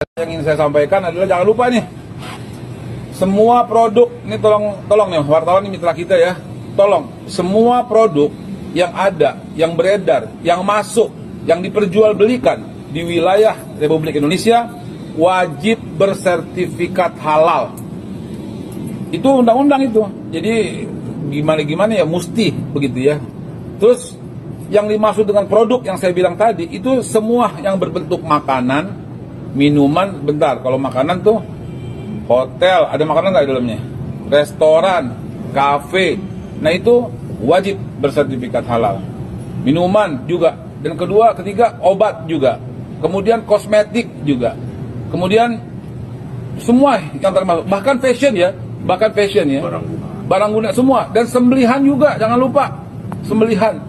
Yang ingin saya sampaikan adalah jangan lupa nih, semua produk ini tolong nih wartawan ini mitra kita ya, tolong semua produk yang ada, yang beredar, yang masuk, yang diperjualbelikan di wilayah Republik Indonesia wajib bersertifikat halal. Itu undang-undang itu. Jadi gimana ya mesti begitu ya. Terus yang dimaksud dengan produk yang saya bilang tadi itu semua yang berbentuk makanan, minuman, bentar, kalau makanan tuh hotel, ada makanan nggak di dalamnya? Restoran, kafe, nah itu wajib bersertifikat halal. Minuman juga, dan kedua, ketiga obat juga, kemudian kosmetik juga, kemudian semua yang termasuk, bahkan fashion ya, barang guna semua, dan sembelihan juga, jangan lupa sembelihan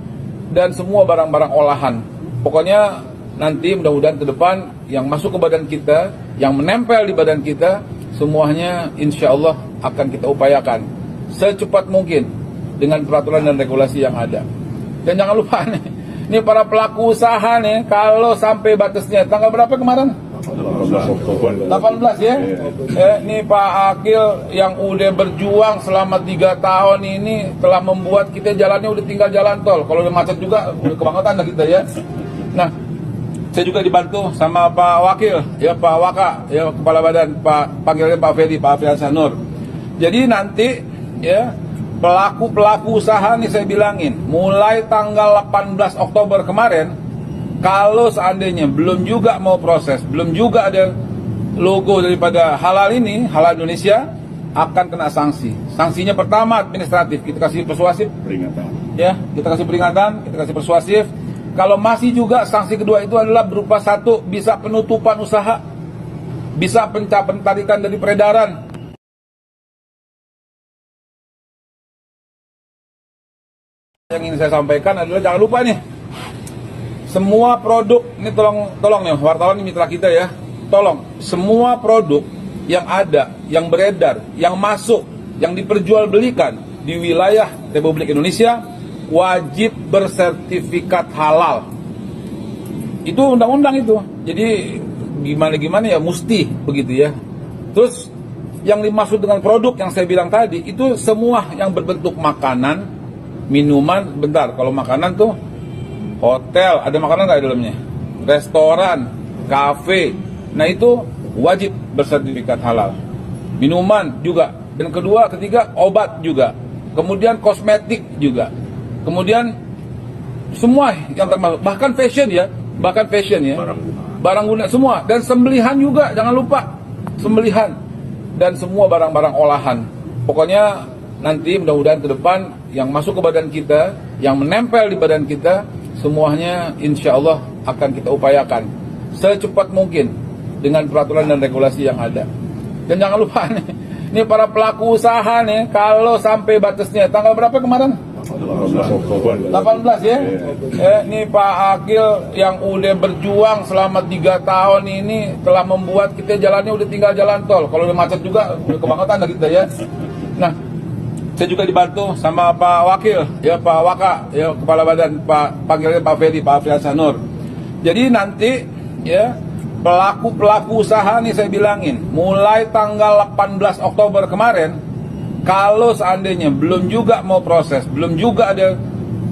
dan semua barang-barang olahan. Pokoknya nanti mudah-mudahan ke depan yang masuk ke badan kita, yang menempel di badan kita, semuanya insya Allah akan kita upayakan secepat mungkin dengan peraturan dan regulasi yang ada. Dan jangan lupa nih, ini para pelaku usaha nih, kalau sampai batasnya tanggal berapa kemarin? 18 ya. Ini Pak Akil yang udah berjuang selama 3 tahun ini telah membuat kita jalannya udah tinggal jalan tol. Kalau udah macet juga udah kebangetan lah kita ya. Nah, saya juga dibantu sama Pak Wakil, ya Pak Waka, ya Kepala Badan, panggilnya Pak Fedi, Pak Afiansa Nur. Jadi nanti ya pelaku usaha nih saya bilangin, mulai tanggal 18 Oktober kemarin, kalau seandainya belum juga mau proses, belum juga ada logo daripada halal ini, halal Indonesia, akan kena sanksi. Sanksinya pertama administratif, kita kasih persuasif, peringatan. Ya, kita kasih peringatan, kita kasih persuasif. Kalau masih juga sanksi kedua itu adalah berupa satu, bisa penutupan usaha, bisa pencapaian dari peredaran. Yang ingin saya sampaikan adalah jangan lupa nih, semua produk ini tolong nih wartawan ini mitra kita ya, tolong semua produk yang ada, yang beredar, yang masuk, yang diperjualbelikan di wilayah Republik Indonesia wajib bersertifikat halal. Itu undang-undang itu. Jadi gimana ya mesti begitu ya. Terus yang dimaksud dengan produk yang saya bilang tadi itu semua yang berbentuk makanan, minuman, bentar, kalau makanan tuh hotel, ada makanan nggak di dalamnya? Restoran, kafe, nah itu wajib bersertifikat halal. Minuman juga, dan kedua, ketiga obat juga, kemudian kosmetik juga, kemudian semua yang termasuk, bahkan fashion ya, barang guna semua, dan sembelihan juga, jangan lupa sembelihan dan semua barang-barang olahan. Pokoknya nanti mudah-mudahan ke depan yang masuk ke badan kita, yang menempel di badan kita, semuanya insya Allah akan kita upayakan secepat mungkin dengan peraturan dan regulasi yang ada. Dan jangan lupa nih, ini para pelaku usaha nih, kalau sampai batasnya tanggal berapa kemarin? 18 ya. Ini Pak Akil yang udah berjuang selama 3 tahun ini telah membuat kita jalannya udah tinggal jalan tol. Kalau udah macet juga udah kebangetan lah kita ya. Nah, saya juga dibantu sama Pak Wakil, ya Pak Waka, ya Kepala Badan, panggilnya Pak Fedi, Pak Afiansa Nur. Jadi nanti ya pelaku usaha nih saya bilangin, mulai tanggal 18 Oktober kemarin, kalau seandainya belum juga mau proses, belum juga ada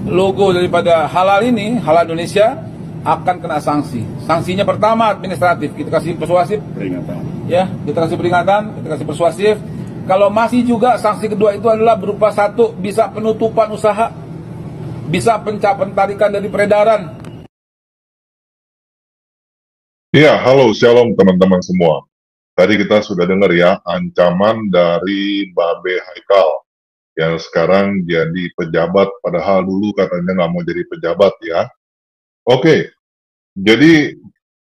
logo daripada halal ini, halal Indonesia, akan kena sanksi. Sanksinya pertama administratif, kita kasih persuasif, peringatan. Ya, kita kasih peringatan, kita kasih persuasif. Kalau masih juga sanksi kedua itu adalah berupa satu, bisa penutupan usaha, bisa pencapaian dari peredaran. Ya, halo, shalom teman-teman semua. Tadi kita sudah dengar ya, ancaman dari Babe Haikal, yang sekarang jadi pejabat, padahal dulu katanya nggak mau jadi pejabat ya. Oke, jadi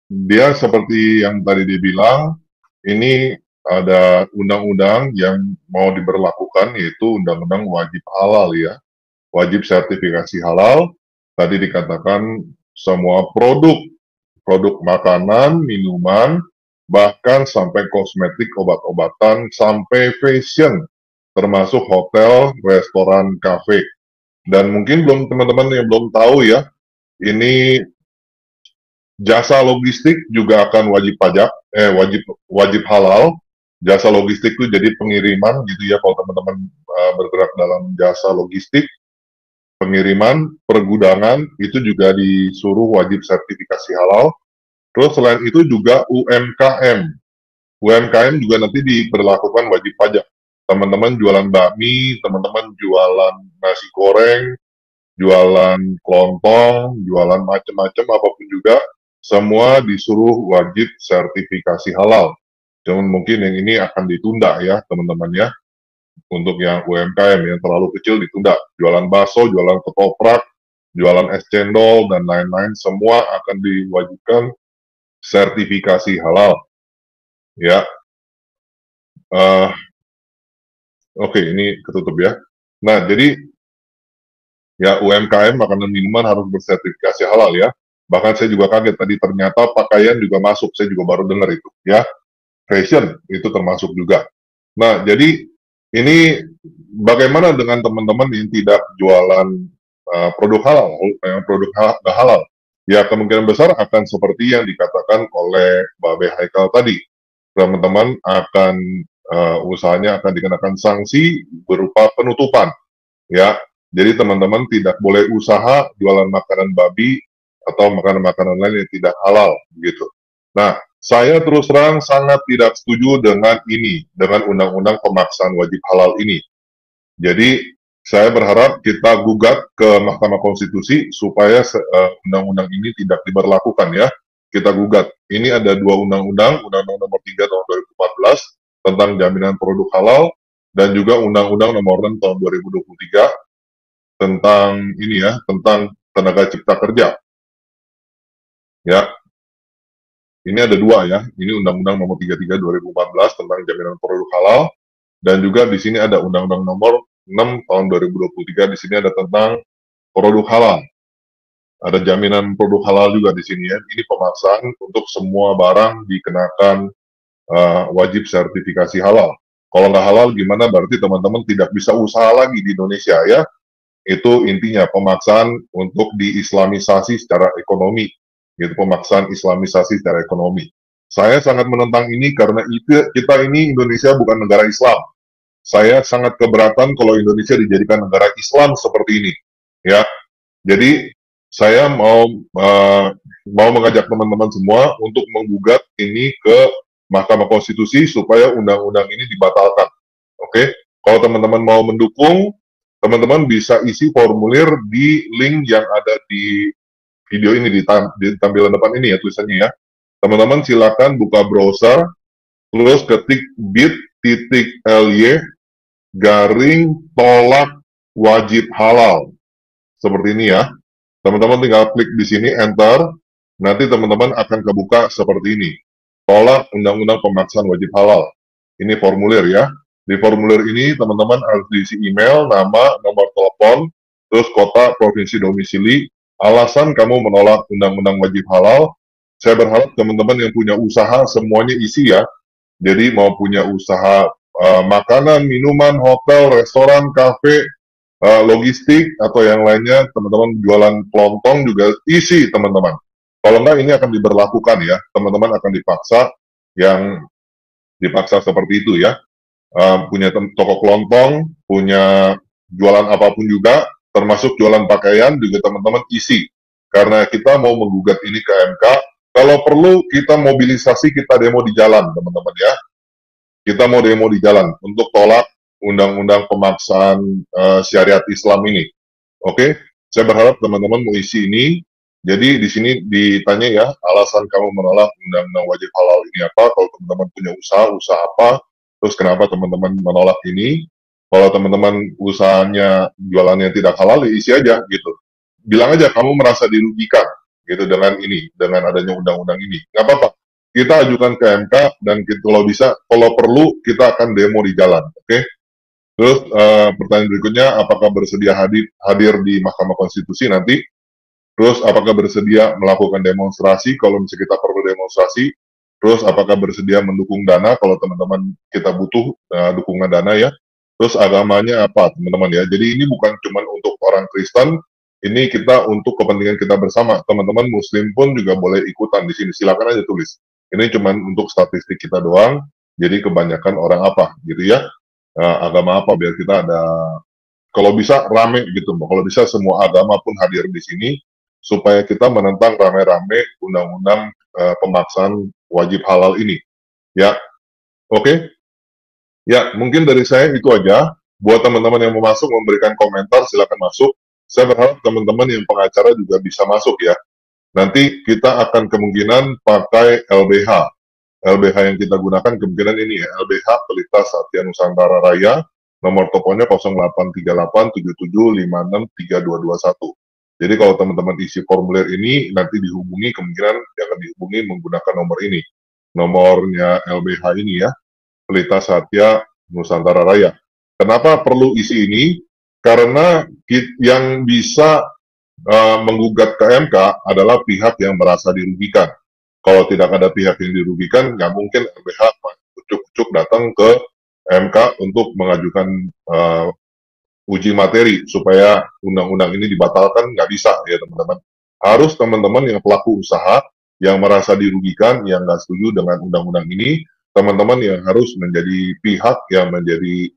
dia seperti yang tadi dibilang, ini ada undang-undang yang mau diberlakukan, yaitu undang-undang wajib halal ya, wajib sertifikasi halal. Tadi dikatakan semua produk makanan, minuman, bahkan sampai kosmetik, obat-obatan, sampai fashion, termasuk hotel, restoran, kafe. Dan mungkin teman-teman yang belum tahu ya, ini jasa logistik juga akan wajib pajak, wajib wajib halal. Jasa logistik itu jadi pengiriman gitu ya, kalau teman-teman bergerak dalam jasa logistik, pengiriman, pergudangan, itu juga disuruh wajib sertifikasi halal. Terus selain itu juga UMKM. UMKM juga nanti diberlakukan wajib pajak. Teman-teman jualan bakmi, teman-teman jualan nasi goreng, jualan kelontong, jualan macam-macam apapun juga, semua disuruh wajib sertifikasi halal. Cuman mungkin yang ini akan ditunda ya teman-teman ya. Untuk yang UMKM yang terlalu kecil ditunda. Jualan bakso, jualan ketoprak, jualan es cendol, dan lain-lain, semua akan diwajibkan sertifikasi halal. Ya, oke, ini ketutup ya. Nah, jadi ya UMKM makanan minuman harus bersertifikasi halal ya. Bahkan saya juga kaget tadi ternyata pakaian juga masuk, saya juga baru dengar itu ya. Fashion itu termasuk juga. Nah, jadi ini bagaimana dengan teman-teman yang tidak jualan produk halal, produk halal? Ya, kemungkinan besar akan seperti yang dikatakan oleh Babe Haikal tadi. Teman-teman akan usahanya akan dikenakan sanksi berupa penutupan. Ya, jadi teman-teman tidak boleh usaha jualan makanan babi atau makanan-makanan lain yang tidak halal, begitu. Nah, saya terus terang sangat tidak setuju dengan ini, dengan undang-undang pemaksaan wajib halal ini. Jadi, saya berharap kita gugat ke Mahkamah Konstitusi supaya undang-undang ini tidak diberlakukan ya. Kita gugat. Ini ada dua undang-undang, Undang-Undang Nomor 3 Tahun 2014 tentang jaminan produk halal, dan juga Undang-Undang Nomor 6 Tahun 2023 tentang ini ya, tentang tenaga cipta kerja. Ya, ini ada dua ya. Ini Undang-Undang Nomor 33 2014 tentang jaminan produk halal, dan juga di sini ada Undang-Undang Nomor 6 Tahun 2023. Di sini ada tentang produk halal. Ada jaminan produk halal juga di sini ya. Ini pemaksaan untuk semua barang dikenakan wajib sertifikasi halal. Kalau nggak halal gimana? Berarti teman-teman tidak bisa usaha lagi di Indonesia ya. Itu intinya pemaksaan untuk diislamisasi secara ekonomi. Gitu, pemaksaan islamisasi secara ekonomi. Saya sangat menentang ini karena kita ini Indonesia bukan negara Islam. Saya sangat keberatan kalau Indonesia dijadikan negara Islam seperti ini. Ya, jadi saya mau mengajak teman-teman semua untuk menggugat ini ke Mahkamah Konstitusi supaya undang-undang ini dibatalkan. Oke, kalau teman-teman mau mendukung, teman-teman bisa isi formulir di link yang ada di video ini, di tampilan depan ini ya tulisannya ya. Teman-teman silakan buka browser, terus ketik bit.ly garing tolak wajib halal. Seperti ini ya. Teman-teman tinggal klik di sini, enter. Nanti teman-teman akan kebuka seperti ini. Tolak undang-undang pemaksaan wajib halal. Ini formulir ya. Di formulir ini teman-teman harus diisi email, nama, nomor telepon, terus kota, provinsi domisili, alasan kamu menolak undang-undang wajib halal. Saya berharap teman-teman yang punya usaha semuanya isi ya. Jadi mau punya usaha makanan, minuman, hotel, restoran, kafe, logistik, atau yang lainnya, teman-teman jualan kelontong juga isi teman-teman. Kalau enggak ini akan diberlakukan ya, teman-teman akan dipaksa seperti itu ya. Punya toko kelontong, punya jualan apapun juga, termasuk jualan pakaian juga teman-teman isi. Karena kita mau menggugat ini ke MK, kalau perlu kita mobilisasi, kita demo di jalan teman-teman ya. Kita mau demo di jalan untuk tolak undang-undang pemaksaan syariat Islam ini. Oke, saya berharap teman-teman mau isi ini. Jadi di sini ditanya ya, alasan kamu menolak undang-undang wajib halal ini apa? Kalau teman-teman punya usaha apa? Terus kenapa teman-teman menolak ini? Kalau teman-teman usahanya jualannya tidak halal, ya isi aja gitu. Bilang aja kamu merasa dirugikan gitu dengan ini, dengan adanya undang-undang ini. Nggak apa-apa. Kita ajukan ke MK dan kita, kalau bisa, kalau perlu kita akan demo di jalan. Oke? Terus pertanyaan berikutnya, apakah bersedia hadir di Mahkamah Konstitusi nanti? Terus apakah bersedia melakukan demonstrasi kalau misalnya kita perlu demonstrasi? Terus apakah bersedia mendukung dana kalau teman-teman kita butuh dukungan dana ya? Terus agamanya apa teman-teman ya? Jadi ini bukan cuma untuk orang Kristen, ini kita untuk kepentingan kita bersama. Teman-teman Muslim pun juga boleh ikutan di sini. Silakan aja tulis. Ini cuman untuk statistik kita doang, jadi kebanyakan orang apa gitu ya, agama apa biar kita ada, kalau bisa rame gitu, kalau bisa semua agama pun hadir di sini, supaya kita menentang rame-rame undang-undang pemaksaan wajib halal ini. Ya, oke. Ya, mungkin dari saya itu aja. Buat teman-teman yang mau masuk memberikan komentar, silakan masuk. Saya berharap teman-teman yang pengacara juga bisa masuk ya. Nanti kita akan kemungkinan pakai LBH. LBH yang kita gunakan kemungkinan ini ya, LBH Pelita Satya Nusantara Raya, nomor tokonya 083877563221. Jadi kalau teman-teman isi formulir ini, nanti dihubungi, kemungkinan akan dihubungi menggunakan nomor ini. Nomornya LBH ini ya, Pelita Satya Nusantara Raya. Kenapa perlu isi ini? Karena yang bisa menggugat ke MK adalah pihak yang merasa dirugikan. Kalau tidak ada pihak yang dirugikan, nggak mungkin LBH ucuk-ucuk datang ke MK untuk mengajukan uji materi supaya undang-undang ini dibatalkan, nggak bisa ya teman-teman. Harus teman-teman yang pelaku usaha yang merasa dirugikan, yang nggak setuju dengan undang-undang ini, teman-teman yang harus menjadi pihak yang menjadi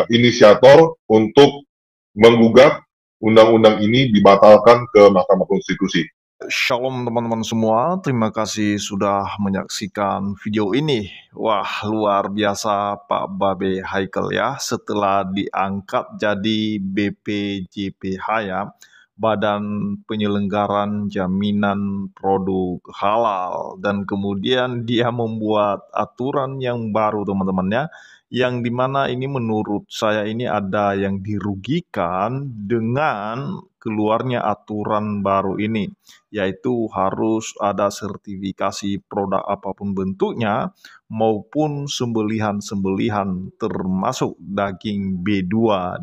inisiator untuk menggugat undang-undang ini dibatalkan ke Mahkamah Konstitusi. Shalom teman-teman semua, terima kasih sudah menyaksikan video ini. Wah, luar biasa Pak Babe Haikal ya, setelah diangkat jadi BPJPH ya, Badan Penyelenggaraan Jaminan Produk Halal, dan kemudian dia membuat aturan yang baru teman-teman ya, yang dimana ini menurut saya ini ada yang dirugikan dengan keluarnya aturan baru ini, yaitu harus ada sertifikasi produk apapun bentuknya maupun sembelihan-sembelihan termasuk daging B2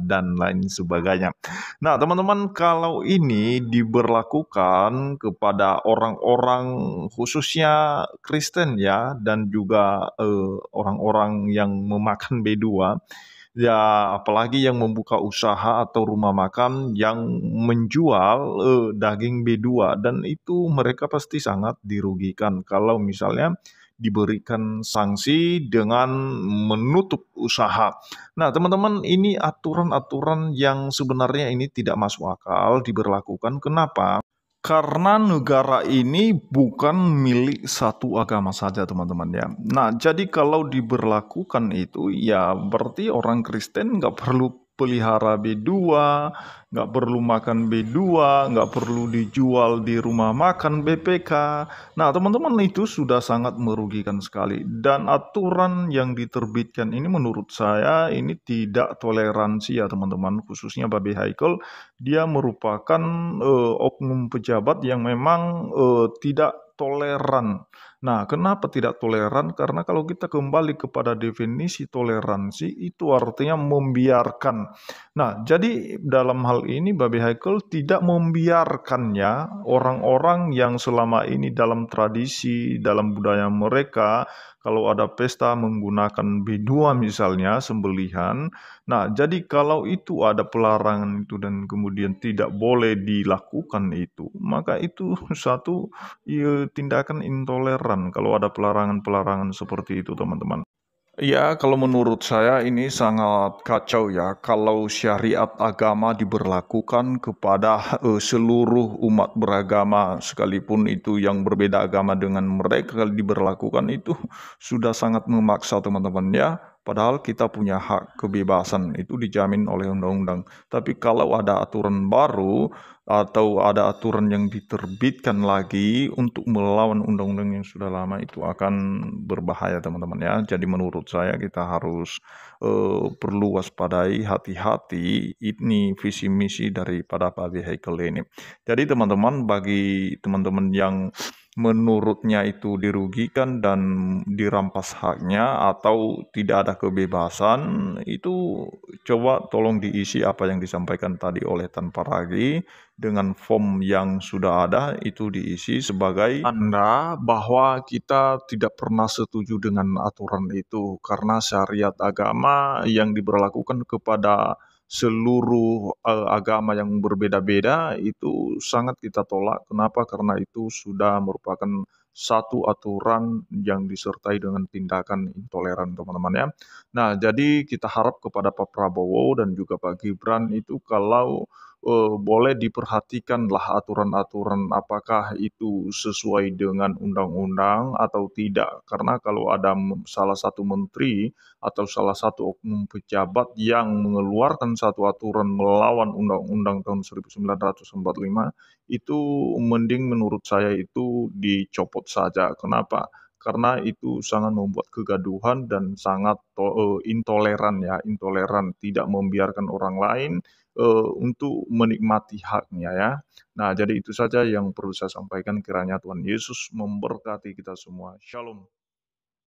dan lain sebagainya. Nah, teman-teman, kalau ini diberlakukan kepada orang-orang khususnya Kristen ya, dan juga orang-orang yang memakan B2, ya, apalagi yang membuka usaha atau rumah makan yang menjual daging B2, dan itu mereka pasti sangat dirugikan kalau misalnya diberikan sanksi dengan menutup usaha. Nah, teman-teman, ini aturan-aturan yang sebenarnya ini tidak masuk akal diberlakukan. Kenapa? Karena negara ini bukan milik satu agama saja, teman-teman ya. Nah, jadi kalau diberlakukan itu, ya berarti orang Kristen nggak perlu pelihara B2, nggak perlu makan B2, nggak perlu dijual di rumah makan BPK. Nah, teman-teman, itu sudah sangat merugikan sekali. Dan aturan yang diterbitkan ini menurut saya ini tidak toleransi ya, teman-teman. Khususnya Babe Haikal, dia merupakan oknum pejabat yang memang tidak toleran. Nah, kenapa tidak toleran? Karena kalau kita kembali kepada definisi toleransi, itu artinya membiarkan. Nah, jadi dalam hal ini Babe Haikal tidak membiarkannya orang-orang yang selama ini dalam tradisi, dalam budaya mereka, kalau ada pesta menggunakan B2 misalnya, sembelihan. Nah, jadi kalau itu ada pelarangan itu dan kemudian tidak boleh dilakukan itu, maka itu satu ya, tindakan intoleran kalau ada pelarangan-pelarangan seperti itu, teman-teman. Ya, kalau menurut saya ini sangat kacau ya kalau syariat agama diberlakukan kepada seluruh umat beragama, sekalipun itu yang berbeda agama dengan mereka, kalau diberlakukan itu sudah sangat memaksa, teman-teman ya. Padahal kita punya hak kebebasan itu dijamin oleh undang-undang. Tapi kalau ada aturan baru atau ada aturan yang diterbitkan lagi untuk melawan undang-undang yang sudah lama, itu akan berbahaya, teman-teman ya. Jadi menurut saya kita harus perlu waspadai, hati-hati, ini visi misi daripada Pak Haikal ini. Jadi teman-teman, bagi teman-teman yang menurutnya itu dirugikan dan dirampas haknya atau tidak ada kebebasan, itu coba tolong diisi apa yang disampaikan tadi oleh Tan Paragi dengan form yang sudah ada, itu diisi sebagai tanda bahwa kita tidak pernah setuju dengan aturan itu, karena syariat agama yang diberlakukan kepada seluruh agama yang berbeda-beda itu sangat kita tolak. Kenapa? Karena itu sudah merupakan satu aturan yang disertai dengan tindakan intoleran, teman-teman ya. Nah, jadi kita harap kepada Pak Prabowo dan juga Pak Gibran itu kalau boleh diperhatikanlah aturan-aturan apakah itu sesuai dengan undang-undang atau tidak. Karena kalau ada salah satu menteri atau salah satu oknum pejabat yang mengeluarkan satu aturan melawan Undang-Undang tahun 1945, itu mending menurut saya itu dicopot saja. Kenapa? Karena itu sangat membuat kegaduhan dan sangat intoleran ya, intoleran, tidak membiarkan orang lain untuk menikmati haknya ya. Nah, jadi itu saja yang perlu saya sampaikan, kiranya Tuhan Yesus memberkati kita semua. Shalom.